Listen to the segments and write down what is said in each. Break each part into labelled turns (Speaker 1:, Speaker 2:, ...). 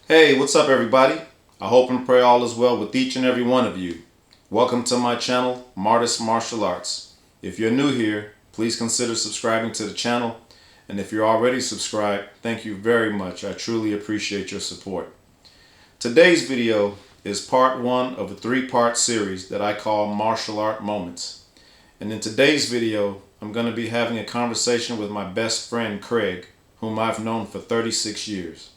Speaker 1: Hey, what's up, everybody? I hope and pray all is well with each and every one of you. Welcome to my channel, Martis Martial Arts. If you're new here, please consider subscribing to the channel. And if you're already subscribed, thank you very much. I truly appreciate your support. Today's video is part one of a three-part series that I call Martial Art Moments. And in today's video, I'm going to be having a conversation with my best friend, Craig, whom I've known for 36 years.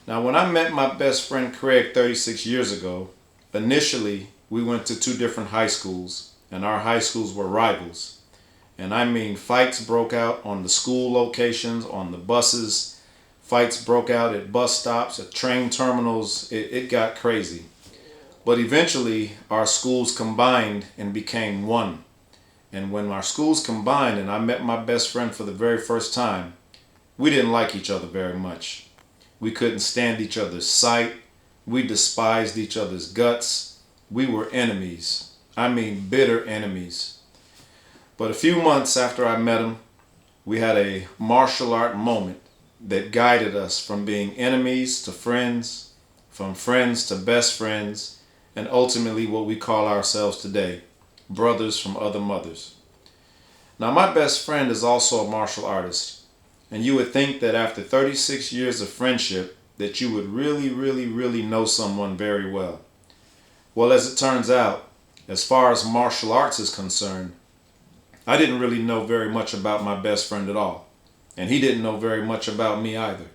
Speaker 1: Now, when I met my best friend Craig 36 years ago, initially we went to two different high schools, and our high schools were rivals. And I mean, fights broke out on the school locations, on the buses, fights broke out at bus stops, at train terminals. It got crazy. But eventually, our schools combined and became one. And when our schools combined and I met my best friend for the very first time, we didn't like each other very much. We couldn't stand each other's sight. We despised each other's guts. We were enemies. I mean, bitter enemies. But a few months after I met him, we had a martial art moment that guided us from being enemies to friends, from friends to best friends, and ultimately what we call ourselves today, brothers from other mothers. Now, my best friend is also a martial artist. And you would think that after 36 years of friendship that you would really know someone very well. Well, as it turns out, as far as martial arts is concerned, I didn't really know very much about my best friend at all. And he didn't know very much about me either.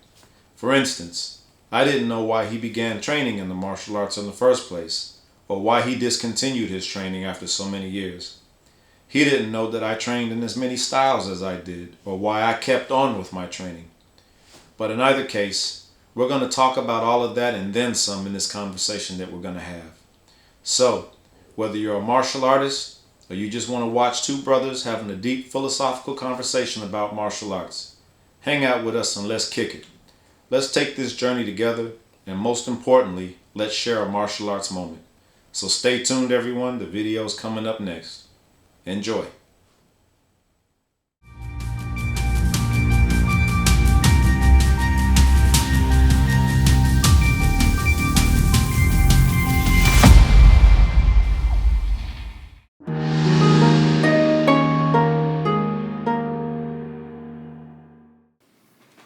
Speaker 1: For instance, I didn't know why he began training in the martial arts in the first place, or why he discontinued his training after so many years. He didn't know that I trained in as many styles as I did, or why I kept on with my training. But in either case, we're going to talk about all of that and then some in this conversation that we're going to have. So, whether you're a martial artist, or you just want to watch two brothers having a deep philosophical conversation about martial arts, hang out with us and let's kick it. Let's take this journey together, and most importantly, let's share a martial arts moment. So stay tuned, everyone. The video's coming up next. Enjoy.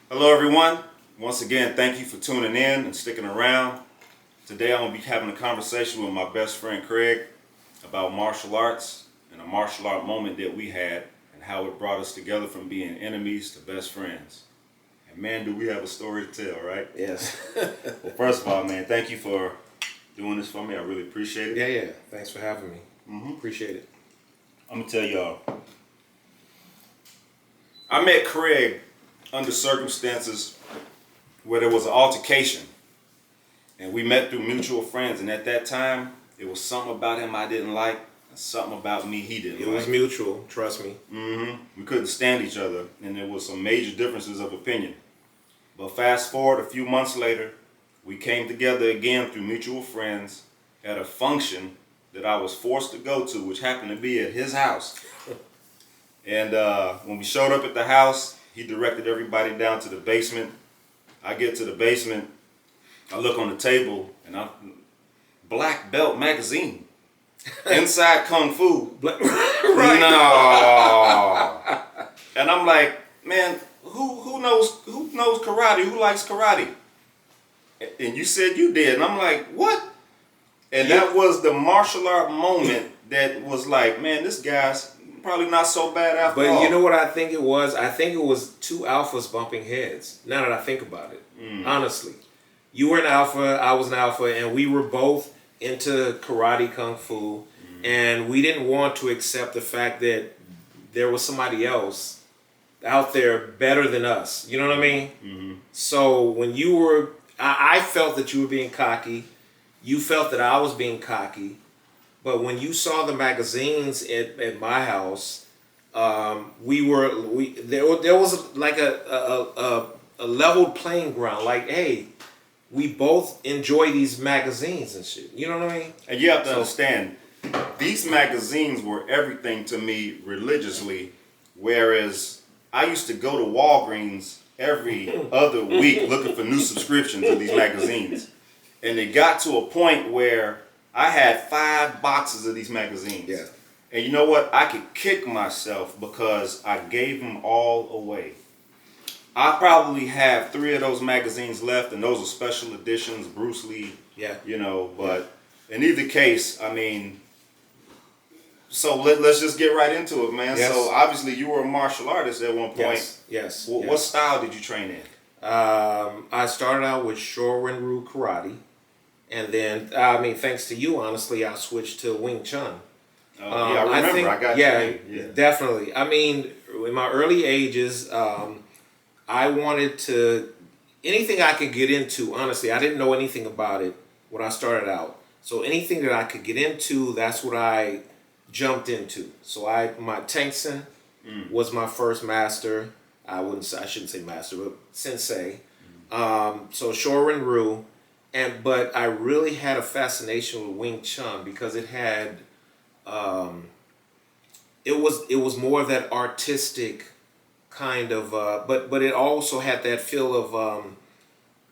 Speaker 1: Hello, everyone. Once again, thank you for tuning in and sticking around. Today I'm going to be having a conversation with my best friend Craig about martial arts and a martial art moment that we had and how it brought us together from being enemies to best friends. And man, do we have a story to tell, right?
Speaker 2: Yes.
Speaker 1: Well, first of all, man, thank you for doing this for me. I really appreciate it.
Speaker 2: Yeah. Thanks for having me. Appreciate it.
Speaker 1: I'm going to tell y'all. I met Craig under circumstances where there was an altercation. And we met through mutual friends. And at that time, it was something about him I didn't like. Something about me he didn't like.
Speaker 2: It was mutual, trust me.
Speaker 1: We couldn't stand each other, and there was some major differences of opinion. But fast forward a few months later, we came together again through mutual friends at a function that I was forced to go to, which happened to be at his house. And when we showed up at the house, he directed everybody down to the basement. I get to the basement, I look on the table, and Black Belt magazine. Inside Kung Fu.
Speaker 2: Right.
Speaker 1: No. And I'm like, man, who knows karate? Who likes karate? And you said you did. And I'm like, what? And that was the martial art moment that was like, man, this guy's probably not so bad after all.
Speaker 2: But you know what I think it was? I think it was two alphas bumping heads. Now that I think about it. Honestly. You were an alpha, I was an alpha, and we were both into karate, kung fu, and we didn't want to accept the fact that there was somebody else out there better than us. You know what I mean? So when you were, I felt that you were being cocky. You felt that I was being cocky. But when you saw the magazines at my house, there was like a leveled playing ground. Like, hey, we both enjoy these magazines and shit. You know what I mean?
Speaker 1: And you have to understand, these magazines were everything to me religiously, whereas I used to go to Walgreens every other week looking for new subscriptions to these magazines. And it got to a point where I had 5 boxes of these magazines.
Speaker 2: Yeah.
Speaker 1: And you know what? I could kick myself because I gave them all away. I probably have 3 of those magazines left, and those are special editions, Bruce Lee.
Speaker 2: Yeah.
Speaker 1: You know, but in either case, I mean, so let's just get right into it, man.
Speaker 2: Yes.
Speaker 1: So obviously you were a martial artist at one point.
Speaker 2: Yes.
Speaker 1: What style did you train in?
Speaker 2: I started out with Shorin-ryu karate, and then thanks to you, honestly, I switched to Wing Chun.
Speaker 1: Yeah, I remember. I got you.
Speaker 2: Definitely. I mean, in my early ages, I wanted to anything I could get into. Honestly, I didn't know anything about it when I started out. So anything that I could get into, that's what I jumped into. So my Tangsen was my first master. I shouldn't say master, but sensei. So Shorin-ryu, but I really had a fascination with Wing Chun because it had, it was more of that artistic kind of, but it also had that feel of,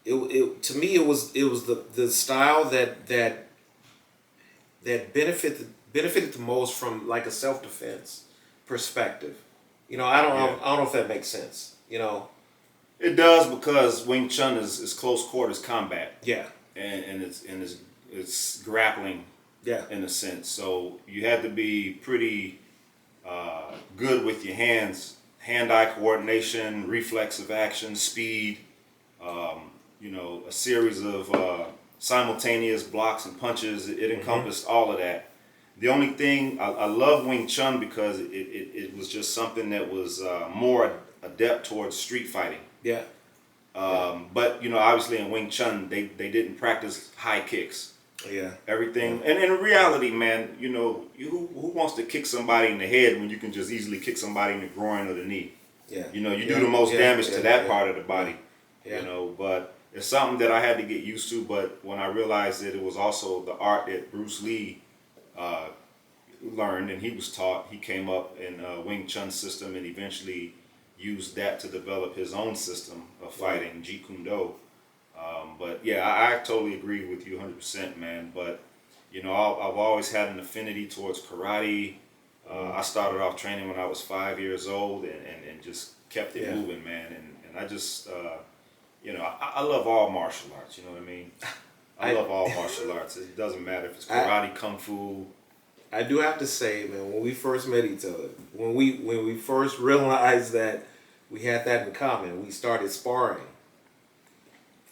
Speaker 2: to me it was the style that benefited the most from like a self-defense perspective. You know, I don't know if that makes sense. You know,
Speaker 1: it does, because Wing Chun is close quarters combat.
Speaker 2: Yeah.
Speaker 1: And it's grappling.
Speaker 2: Yeah.
Speaker 1: In a sense, so you had to be pretty good with your hands, hand-eye coordination, reflexive action, speed. You know, a series of simultaneous blocks and punches. It encompassed all of that. The only thing, I love Wing Chun because it was just something that was more adept towards street fighting.
Speaker 2: Yeah.
Speaker 1: But, you know, obviously in Wing Chun, they didn't practice high kicks.
Speaker 2: Yeah.
Speaker 1: Everything. And in reality, man, you know, who wants to kick somebody in the head when you can just easily kick somebody in the groin or the knee?
Speaker 2: Yeah.
Speaker 1: You know, you do the most damage to that part of the body.
Speaker 2: Yeah.
Speaker 1: You know, but it's something that I had to get used to. But when I realized that it was also the art that Bruce Lee learned and he was taught, he came up in a Wing Chun system and eventually used that to develop his own system of fighting, Jeet Kune Do. But yeah, I totally agree with you 100%, man. But you know, I've always had an affinity towards karate. I started off training when I was 5 years old and just kept it moving, man. And I just, you know, I love all martial arts. You know what I mean? I love all martial arts. It doesn't matter if it's karate, kung fu.
Speaker 2: I do have to say, man, when we first met each other, when we first realized that we had that in common, we started sparring.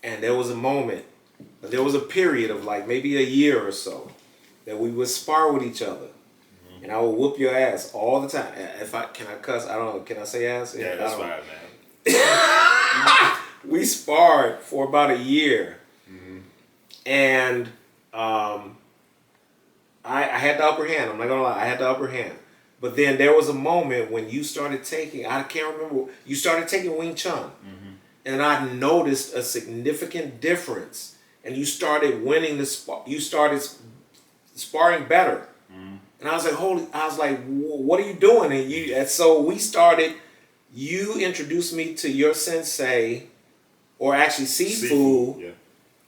Speaker 2: And there was a moment, there was a period of like maybe a year or so that we would spar with each other. Mm-hmm. And I would whoop your ass all the time. Can I cuss? I don't know. Can I say ass?
Speaker 1: Yeah, that's fine, man.
Speaker 2: We sparred for about a year. Mm-hmm. And I had the upper hand. I'm not gonna lie, I had the upper hand. But then there was a moment when you started taking, I can't remember, you started taking Wing Chun. Mm-hmm. And I noticed a significant difference. And you started winning you started sparring better. Mm-hmm. And I was like, what are you doing? And so we started, you introduced me to your sensei, or actually Sifu,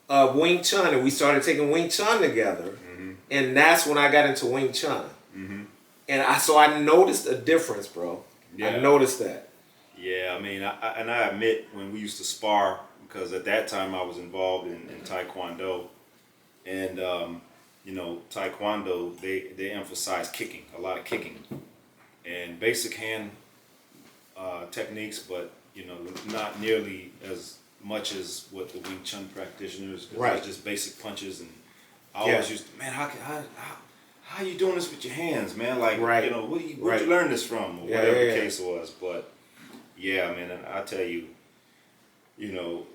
Speaker 2: of Wing Chun. And we started taking Wing Chun together. Mm-hmm. And that's when I got into Wing Chun. Mm-hmm. And I noticed a difference, bro. Yeah. I noticed that.
Speaker 1: Yeah, I mean, I admit when we used to spar, because at that time I was involved in Taekwondo, and you know, Taekwondo they emphasize kicking, a lot of kicking, and basic hand techniques, but you know, not nearly as much as what the Wing Chun practitioners, because it's just basic punches, and I always used to, man, how you doing this with your hands, man? Like, you know, where'd you learn this from, or whatever the case was, but. Yeah, man, and I tell you, you know,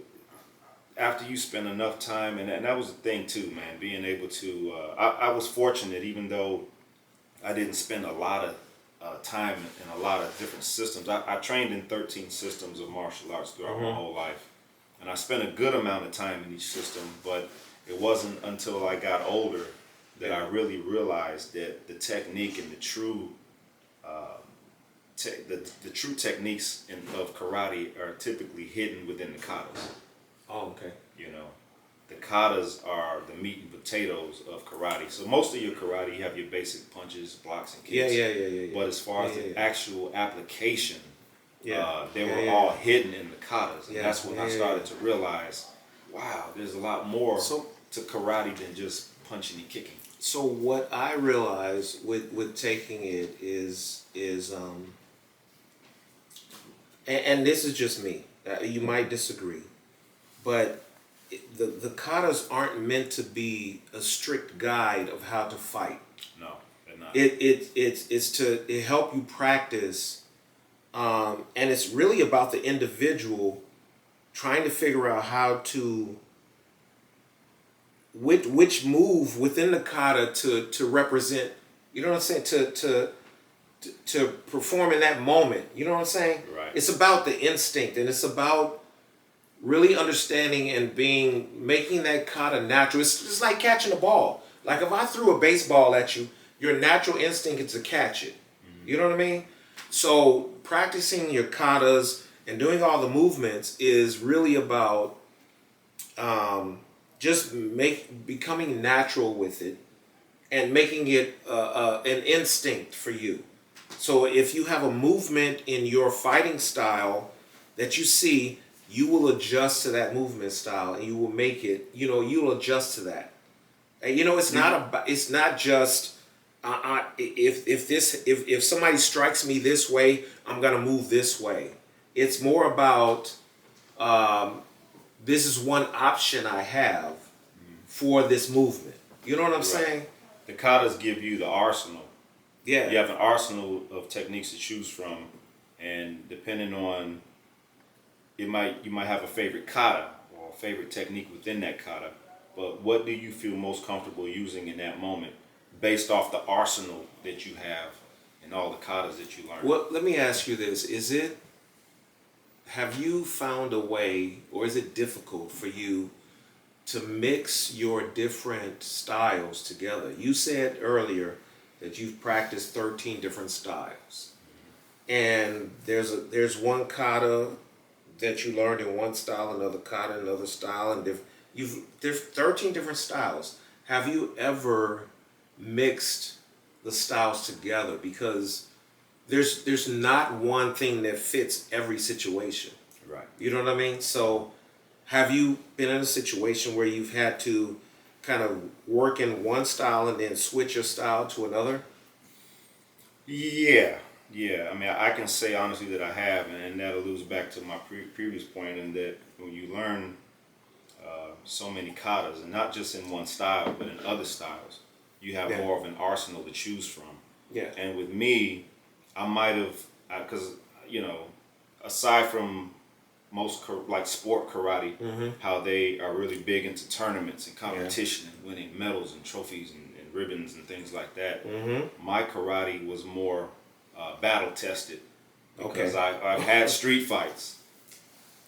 Speaker 1: after you spend enough time, and that was the thing too, man, being able to, I was fortunate, even though I didn't spend a lot of time in a lot of different systems. I trained in 13 systems of martial arts throughout my whole life, and I spent a good amount of time in each system, but it wasn't until I got older that I really realized that the technique and the true the true techniques of karate are typically hidden within the katas.
Speaker 2: Oh, okay.
Speaker 1: You know, the katas are the meat and potatoes of karate. So most of your karate, you have your basic punches, blocks, and kicks.
Speaker 2: Yeah.
Speaker 1: But as far as the actual application, they were
Speaker 2: yeah.
Speaker 1: all hidden in the katas. And that's when I started to realize, wow, there's a lot more to karate than just punching and kicking.
Speaker 2: So what I realized with taking it is and this is just me. You might disagree, but the katas aren't meant to be a strict guide of how to fight.
Speaker 1: No, they're not.
Speaker 2: It's to help you practice, and it's really about the individual trying to figure out how to which move within the kata to represent. You know what I'm saying? To perform in that moment. You know what I'm saying?
Speaker 1: Right.
Speaker 2: It's about the instinct, and it's about really understanding and making that kata natural. It's just like catching a ball. Like if I threw a baseball at you, your natural instinct is to catch it. You know what I mean? So practicing your katas and doing all the movements is really about just becoming natural with it and making it an instinct for you. So if you have a movement in your fighting style that you see, you will adjust to that movement style and you will make it, you'll adjust to that. And it's not just if somebody strikes me this way, I'm gonna move this way. It's more about this is one option I have for this movement. You know what I'm saying?
Speaker 1: The katas give you the arsenal.
Speaker 2: Yeah.
Speaker 1: You have an arsenal of techniques to choose from, and depending on, you might have a favorite kata or a favorite technique within that kata, but what do you feel most comfortable using in that moment based off the arsenal that you have and all the katas that you learn?
Speaker 2: Well, let me ask you this. Have you found a way, or is it difficult for you to mix your different styles together? You said earlier that you've practiced 13 different styles. And there's one kata that you learned in one style, another kata, another style, and there's 13 different styles. Have you ever mixed the styles together? Because there's not one thing that fits every situation.
Speaker 1: Right.
Speaker 2: You know what I mean? So have you been in a situation where you've had to kind of work in one style and then switch your style to another?
Speaker 1: Yeah. I mean, I can say honestly that I have, and that alludes back to my previous point, in that when you learn so many katas, and not just in one style, but in other styles, you have more of an arsenal to choose from.
Speaker 2: Yeah.
Speaker 1: And with me, I might have, because, aside from most like sport karate, how they are really big into tournaments and competition and winning medals and trophies and ribbons and things like that. My karate was more battle tested, because I've had street fights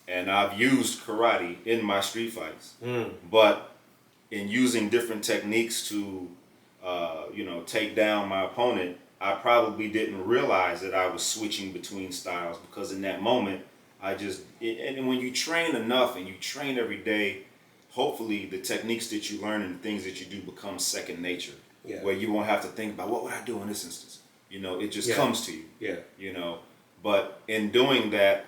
Speaker 1: and I've used karate in my street fights, but in using different techniques to take down my opponent, I probably didn't realize that I was switching between styles, because in that moment and when you train enough and you train every day, hopefully the techniques that you learn and the things that you do become second nature, where you won't have to think about what would I do in this instance. It just comes to you.
Speaker 2: Yeah.
Speaker 1: But in doing that,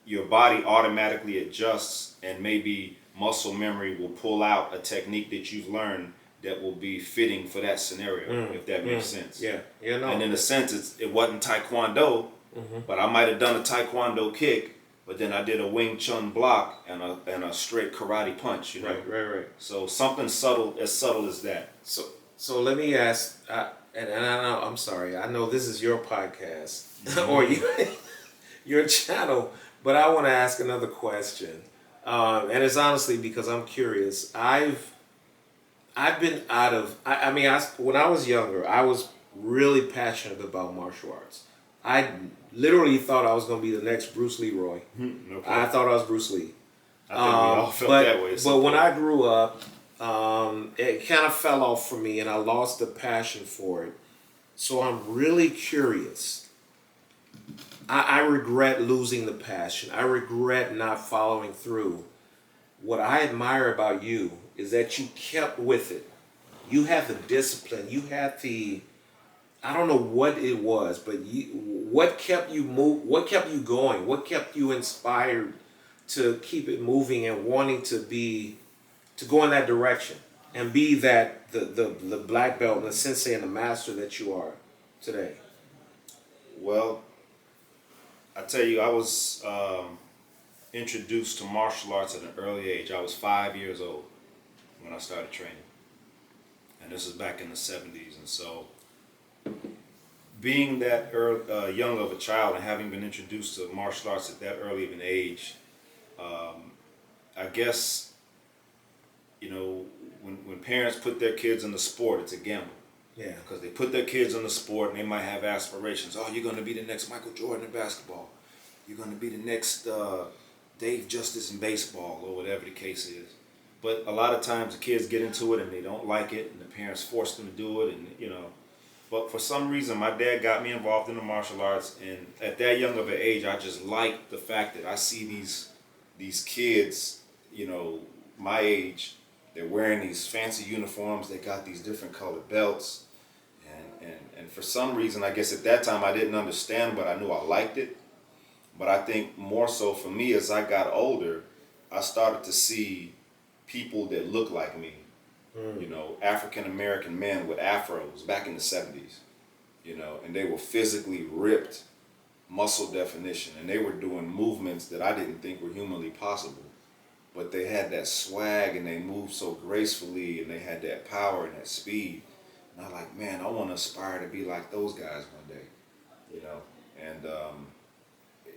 Speaker 1: your body automatically adjusts, and maybe muscle memory will pull out a technique that you've learned that will be fitting for that scenario, if that makes sense.
Speaker 2: Yeah. No.
Speaker 1: And in a sense, it wasn't Taekwondo, but I might have done a Taekwondo kick, but then I did a Wing Chun block and a straight karate punch.
Speaker 2: Right.
Speaker 1: So something subtle as that.
Speaker 2: So let me ask, and I know, I'm sorry, I know this is your podcast or your channel, but I want to ask another question, and it's honestly because I'm curious. I've been out of. When I was younger, I was really passionate about martial arts. I literally thought I was going to be the next Bruce Leroy.
Speaker 1: Okay.
Speaker 2: I thought I was Bruce Lee.
Speaker 1: I think we all felt that way.
Speaker 2: But when I grew up, it kind of fell off for me, and I lost the passion for it. So I'm really curious. I regret losing the passion. I regret not following through. What I admire about you is that you kept with it. You had the discipline. You had the, I don't know what it was, but what kept you what kept you going? What kept you inspired to keep it moving and wanting to go in that direction and be that the black belt and the sensei and the master that you are today?
Speaker 1: Well, I tell you, I was introduced to martial arts at an early age. I was 5 years old when I started training. And this is back in the 70s. And so being that young of a child and having been introduced to martial arts at that early of an age, I guess, you know, when parents put their kids in the sport, it's a gamble.
Speaker 2: Yeah.
Speaker 1: Because they put their kids in the sport and they might have aspirations. Oh, you're going to be the next Michael Jordan in basketball. You're going to be the next Dave Justice in baseball, or whatever the case is. But a lot of times the kids get into it and they don't like it, and the parents force them to do it, and you know. But for some reason, my dad got me involved in the martial arts, and at that young of an age, I just liked the fact that I see these kids, you know, my age. They're wearing these fancy uniforms. They got these different colored belts. And for some reason, I guess at that time I didn't understand, but I knew I liked it. But I think more so for me, as I got older, I started to see people that looked like me. You know, African American men with afros back in the 70s. You know, and they were physically ripped, muscle definition, and they were doing movements that I didn't think were humanly possible. But they had that swag and they moved so gracefully and they had that power and that speed. And I'm like, man, I want to aspire to be like those guys one day, you know. And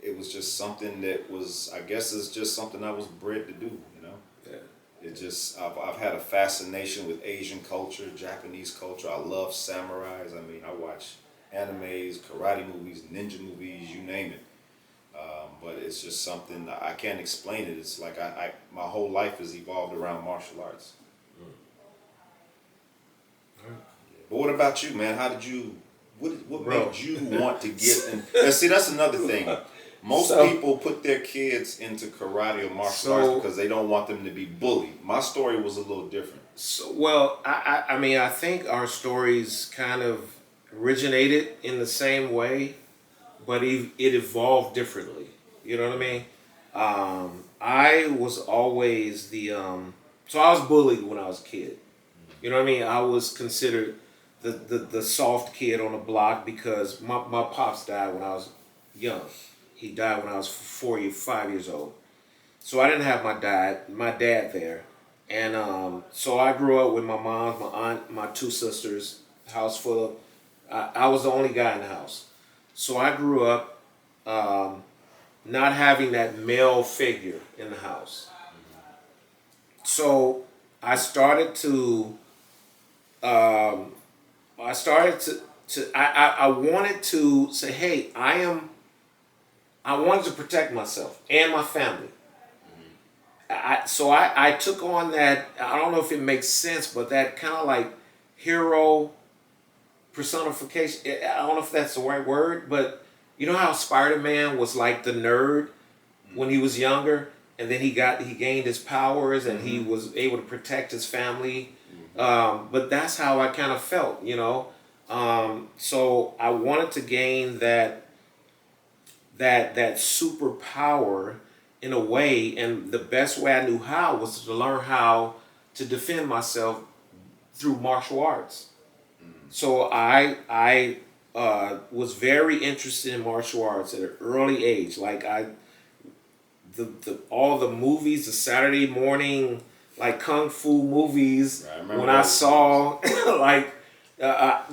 Speaker 1: it was just something that was, I guess it's just something I was bred to do, you know. Yeah. It just, I've had a fascination with Asian culture, Japanese culture. I love samurais. I mean, I watch animes, karate movies, ninja movies, you name it. But it's just something, I can't explain it. It's like my whole life has evolved around martial arts. But what about you, man? How did you, what made you want to get in? And see, that's another thing. Most people put their kids into karate or martial arts because they don't want them to be bullied. My story was a little different.
Speaker 2: So, well, I mean, I think our stories kind of originated in the same way, but it evolved differently. You know what I mean? I was always so I was bullied when I was a kid. You know what I mean? I was considered the soft kid on the block because my pops died when I was young. He died when I was 5 years old. So I didn't have my dad there. And so I grew up with my mom, my aunt, my two sisters, house full of, I was the only guy in the house. So I grew up not having that male figure in the house. So I started to I wanted to say, hey, I wanted to protect myself and my family. So I took on that, I don't know if it makes sense, but that kind of like hero personification. I don't know if that's the right word, but you know how Spider-Man was like the nerd when he was younger, and then he gained his powers and he was able to protect his family. But that's how I kind of felt, you know. So I wanted to gain that superpower in a way, and the best way I knew how was to learn how to defend myself through martial arts. So I was very interested in martial arts at an early age. Like all the movies, the Saturday morning like kung fu movies. Right, when I saw like,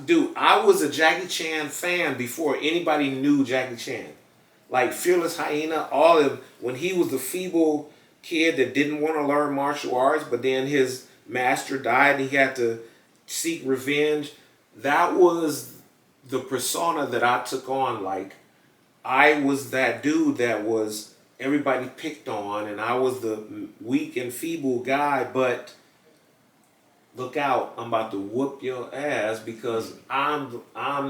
Speaker 2: dude, I was a Jackie Chan fan before anybody knew Jackie Chan. Like Fearless Hyena, all of them, when he was the feeble kid that didn't want to learn martial arts, but then his master died and he had to seek revenge. That was the persona that I took on. Like, I was that dude that was everybody picked on, and I was the weak and feeble guy, but look out, I'm about to whoop your ass because I'm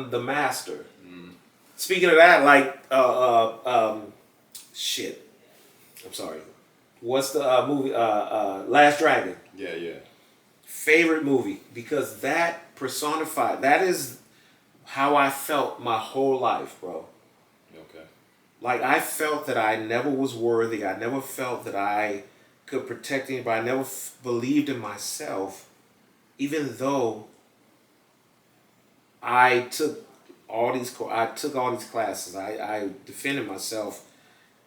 Speaker 2: the master. Speaking of that, like, shit. I'm sorry. What's the movie? Last Dragon.
Speaker 1: Yeah, yeah.
Speaker 2: Favorite movie because that personified. That is how I felt my whole life, bro.
Speaker 1: Okay.
Speaker 2: Like I felt that I never was worthy. I never felt that I could protect anybody. I never believed in myself, even though I took I took all these classes. I defended myself,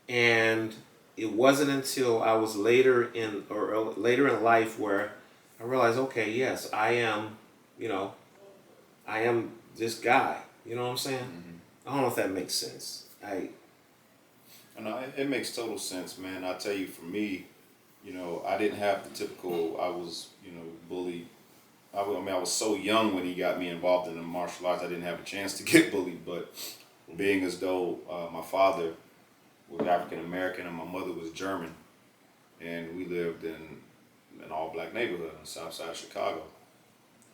Speaker 2: and it wasn't until I was later in life where I realized, okay, yes, I am, you know, I am this guy. You know what I'm saying? I don't know if that makes sense.
Speaker 1: And it makes total sense, man. I tell you, for me, I didn't have the typical. I was, bullied. I was so young when he got me involved in the martial arts. I didn't have a chance to get bullied, but being as though my father was African American and my mother was German, and we lived in an all-black neighborhood on the south side of Chicago.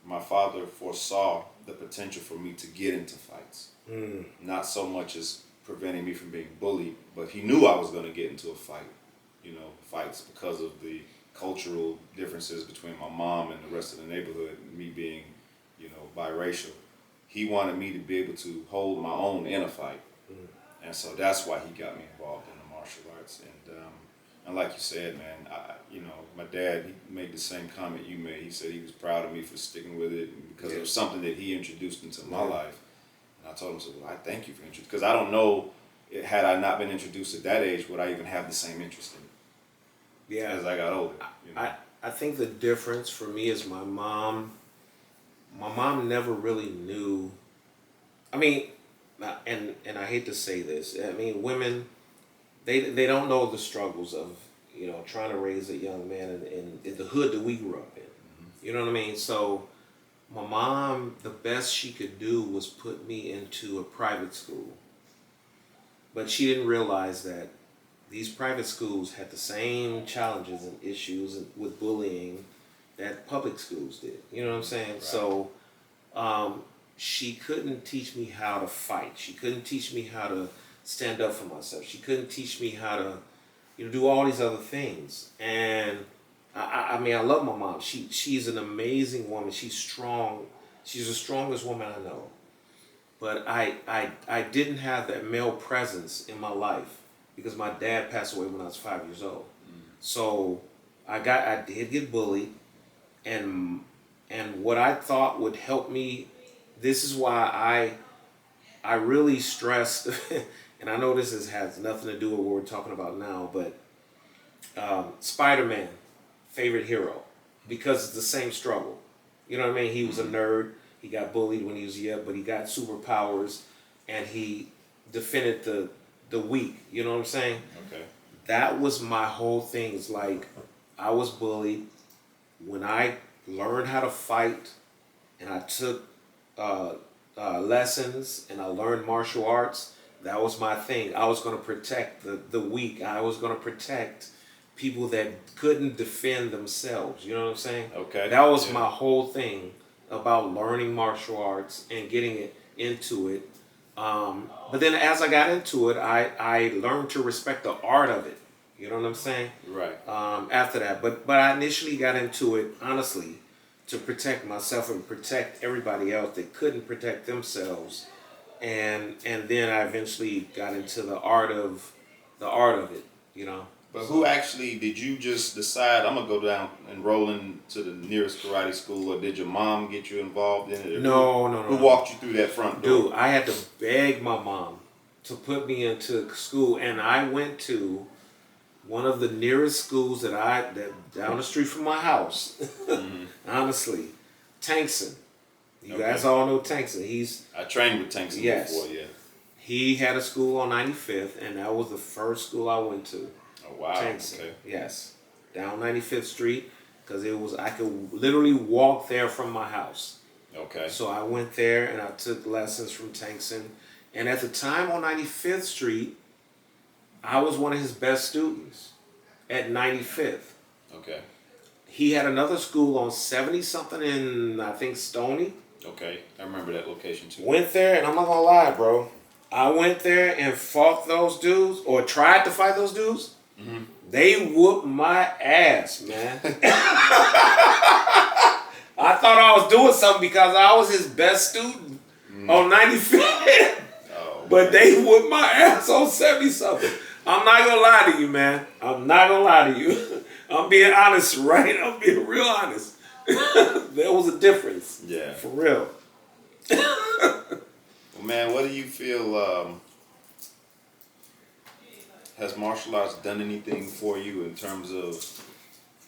Speaker 1: My father foresaw the potential for me to get into fights. Not so much as preventing me from being bullied, but he knew I was going to get into a fight, fights because of the cultural differences between my mom and the rest of the neighborhood, me being, biracial. He wanted me to be able to hold my own in a fight. And so that's why he got me involved in the martial arts. And like you said, man, my dad, he made the same comment you made. He said he was proud of me for sticking with it because it was something that he introduced into my life. And I told him, well, I thank you for introducing, because I don't know, had I not been introduced at that age, would I even have the same interest in it?
Speaker 2: Yeah.
Speaker 1: As I got older.
Speaker 2: I think the difference for me is my mom never really knew. I mean, and I hate to say this. I mean, women, they don't know the struggles of trying to raise a young man in the hood that we grew up in. You know what I mean? So my mom, the best she could do was put me into a private school, but she didn't realize that these private schools had the same challenges and issues with bullying that public schools did. You know what I'm saying? Right. So she couldn't teach me how to fight. She couldn't teach me how to stand up for myself. She couldn't teach me how to, do all these other things. And I mean, I love my mom. She's an amazing woman. She's strong. She's the strongest woman I know. But I didn't have that male presence in my life because my dad passed away when I was 5 years old. So I did get bullied, and what I thought would help me. This is why I really stressed, and I know this has nothing to do with what we're talking about now, but Spider-Man, favorite hero, because it's the same struggle. You know what I mean? He was a nerd. He got bullied when he was young, but he got superpowers, and he defended the weak. You know what I'm saying?
Speaker 1: Okay.
Speaker 2: That was my whole thing. It's like I was bullied. When I learned how to fight, and I took lessons, and I learned martial arts, that was my thing. I was going to protect the weak. I was going to protect people that couldn't defend themselves. You know what I'm saying?
Speaker 1: Okay.
Speaker 2: That was my whole thing about learning martial arts and getting it into it. But then as I got into it, I learned to respect the art of it. You know what I'm saying?
Speaker 1: Right.
Speaker 2: After that. But I initially got into it, honestly, to protect myself and protect everybody else that couldn't protect themselves. And then I eventually got into the art of it,
Speaker 1: But who actually, did you just decide, I'm going to go down and roll into the nearest karate school, or did your mom get you involved in it?
Speaker 2: No.
Speaker 1: Who walked you through that front door?
Speaker 2: Dude, I had to beg my mom to put me into school, and I went to one of the nearest schools that down the street from my house. Honestly, Tankson. You guys all know Tankson.
Speaker 1: I trained with Tankson before, yeah.
Speaker 2: He had a school on 95th, and that was the first school I went to.
Speaker 1: Oh, wow.
Speaker 2: Tankson.
Speaker 1: Okay.
Speaker 2: Yes. Down 95th Street, because I could literally walk there from my house.
Speaker 1: Okay.
Speaker 2: So I went there and I took lessons from Tankson. And at the time on 95th Street, I was one of his best students at 95th.
Speaker 1: Okay.
Speaker 2: He had another school on 70-something in, I think, Stony.
Speaker 1: Okay. I remember that location too.
Speaker 2: Went there, and I'm not going to lie, bro. I went there and fought those dudes, or tried to fight those dudes. They whooped my ass, man. I thought I was doing something because I was his best student on 95th. But they whooped my ass on 70-something. I'm not going to lie to you, man. I'm not going to lie to you. I'm being honest, right? I'm being real honest. There was a difference.
Speaker 1: Yeah.
Speaker 2: For real.
Speaker 1: Well, man, what do you feel, has martial arts done anything for you in terms of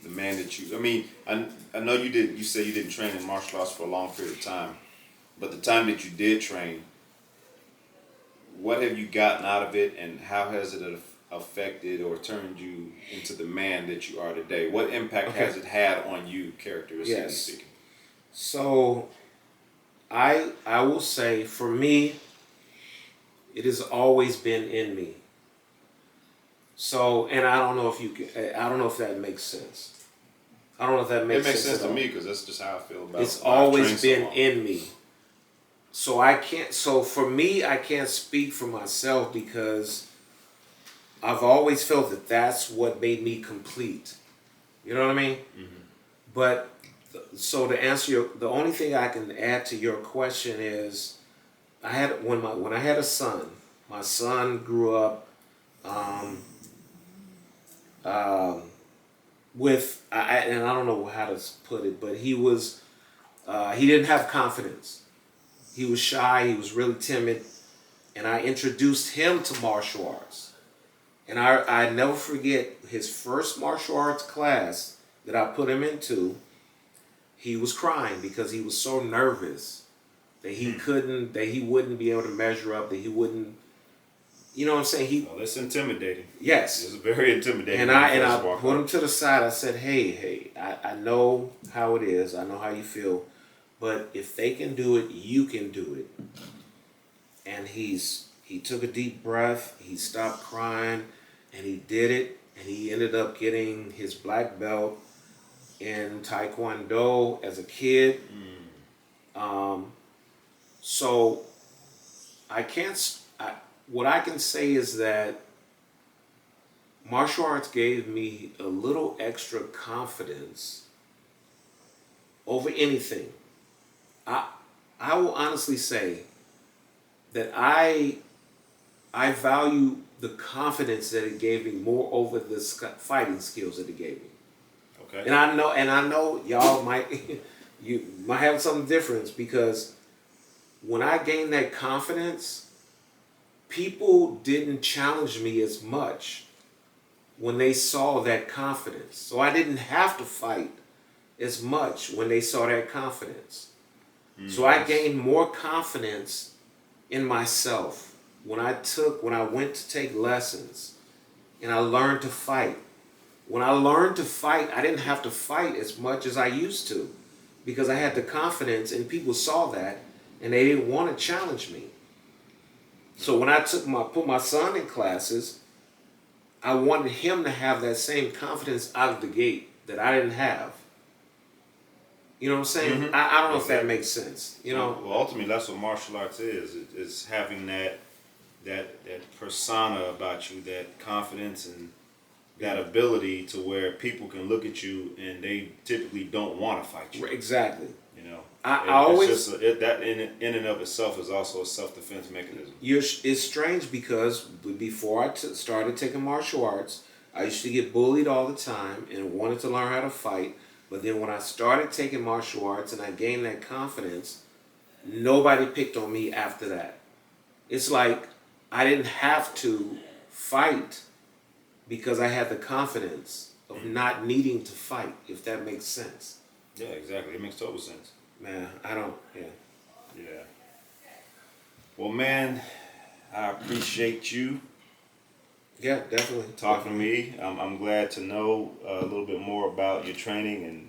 Speaker 1: the man that you, I mean, I know you said you didn't train in martial arts for a long period of time, but the time that you did train, what have you gotten out of it, and how has it affected or turned you into the man that you are today? What impact has it had on you, characteristically speaking?
Speaker 2: So, I will say, for me, it has always been in me. So, and I don't know if that makes sense. I don't know if that makes sense.
Speaker 1: It makes sense to me because that's just how I feel about it.
Speaker 2: It's always been in me. So for me, I can't speak for myself because I've always felt that that's what made me complete. You know what I mean? Mm-hmm. But, so to answer the only thing I can add to your question is, when I had a son, my son grew up, with, and I don't know how to put it, but he didn't have confidence. He was shy, he was really timid, and I introduced him to martial arts. And I never forget his first martial arts class that I put him into. He was crying because he was so nervous that he wouldn't be able to measure up, that he wouldn't, you know what I'm saying?
Speaker 1: That's intimidating.
Speaker 2: Yes.
Speaker 1: It's very intimidating.
Speaker 2: And I put him to the side. I said, hey, I know how it is. I know how you feel. But if they can do it, you can do it. And he took a deep breath. He stopped crying, and he did it. And he ended up getting his black belt in Taekwondo as a kid. So what I can say is that martial arts gave me a little extra confidence over anything. I will honestly say that I value the confidence that it gave me more over the fighting skills that it gave me.
Speaker 1: Okay.
Speaker 2: And I know y'all might have some difference, because when I gained that confidence, people didn't challenge me as much when they saw that confidence. So I didn't have to fight as much when they saw that confidence. So I gained more confidence in myself when I went to take lessons and I learned to fight. When I learned to fight, I didn't have to fight as much as I used to, because I had the confidence and people saw that and they didn't want to challenge me. So when I put my son in classes, I wanted him to have that same confidence out of the gate that I didn't have. You know what I'm saying? Mm-hmm. I don't know if that makes sense. You know.
Speaker 1: Well, ultimately, that's what martial arts is. It's having that persona about you, that confidence and that ability to where people can look at you and they typically don't want to fight you.
Speaker 2: Exactly.
Speaker 1: You know.
Speaker 2: I always
Speaker 1: that in and of itself is also a self-defense mechanism.
Speaker 2: It's strange because before I started taking martial arts, I used to get bullied all the time and wanted to learn how to fight. But then when I started taking martial arts and I gained that confidence, nobody picked on me after that. It's like I didn't have to fight because I had the confidence of not needing to fight, if that makes sense.
Speaker 1: Yeah, exactly. It makes total sense.
Speaker 2: Man, I don't, yeah.
Speaker 1: Yeah. Well, man, I appreciate you.
Speaker 2: Yeah, definitely.
Speaker 1: Talking to me. I'm glad to know a little bit more about your training and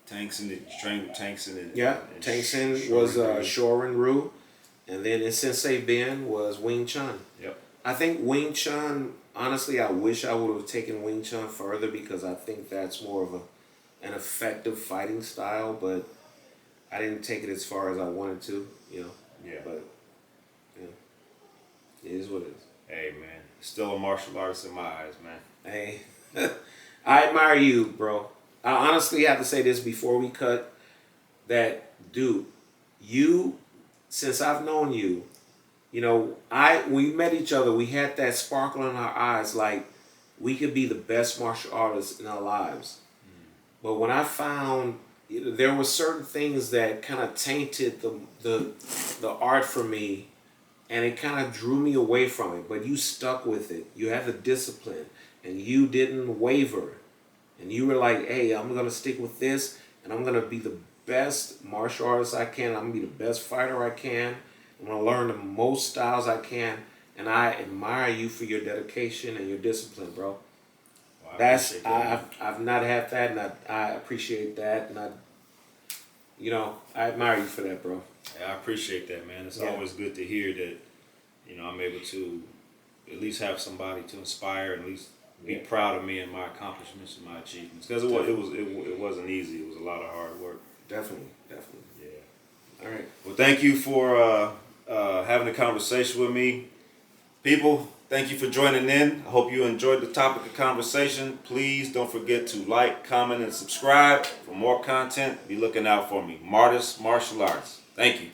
Speaker 1: Tangson.
Speaker 2: Yeah, Tangson was Shorin Ryu, and then in Sensei Ben was Wing Chun.
Speaker 1: Yep.
Speaker 2: I think Wing Chun, honestly, I wish I would have taken Wing Chun further, because I think that's more of an effective fighting style, but I didn't take it as far as I wanted to, you know.
Speaker 1: Yeah.
Speaker 2: But, yeah. It is what it is.
Speaker 1: Hey, man. Still a martial artist in my eyes, man.
Speaker 2: Hey, I admire you, bro. I honestly have to say this before we cut. That dude, you, since I've known you, we met each other. We had that sparkle in our eyes, like we could be the best martial artists in our lives. But when I found there were certain things that kind of tainted the art for me, and it kind of drew me away from it. But you stuck with it. You had the discipline, and you didn't waver. And you were like, "Hey, I'm gonna stick with this, and I'm gonna be the best martial artist I can. I'm gonna be the best fighter I can. I'm gonna learn the most styles I can." And I admire you for your dedication and your discipline, bro.
Speaker 1: Well,
Speaker 2: I've not had that, and I appreciate that, and I admire you for that, bro.
Speaker 1: I appreciate that, man. It's always good to hear that, I'm able to at least have somebody to inspire and at least be proud of me and my accomplishments and my achievements. Because it wasn't easy. It was a lot of hard work.
Speaker 2: Definitely.
Speaker 1: Yeah.
Speaker 2: All right.
Speaker 1: Well, thank you for having a conversation with me. People, thank you for joining in. I hope you enjoyed the topic of conversation. Please don't forget to like, comment, and subscribe for more content. Be looking out for me. Martis Martial Arts. Thank you.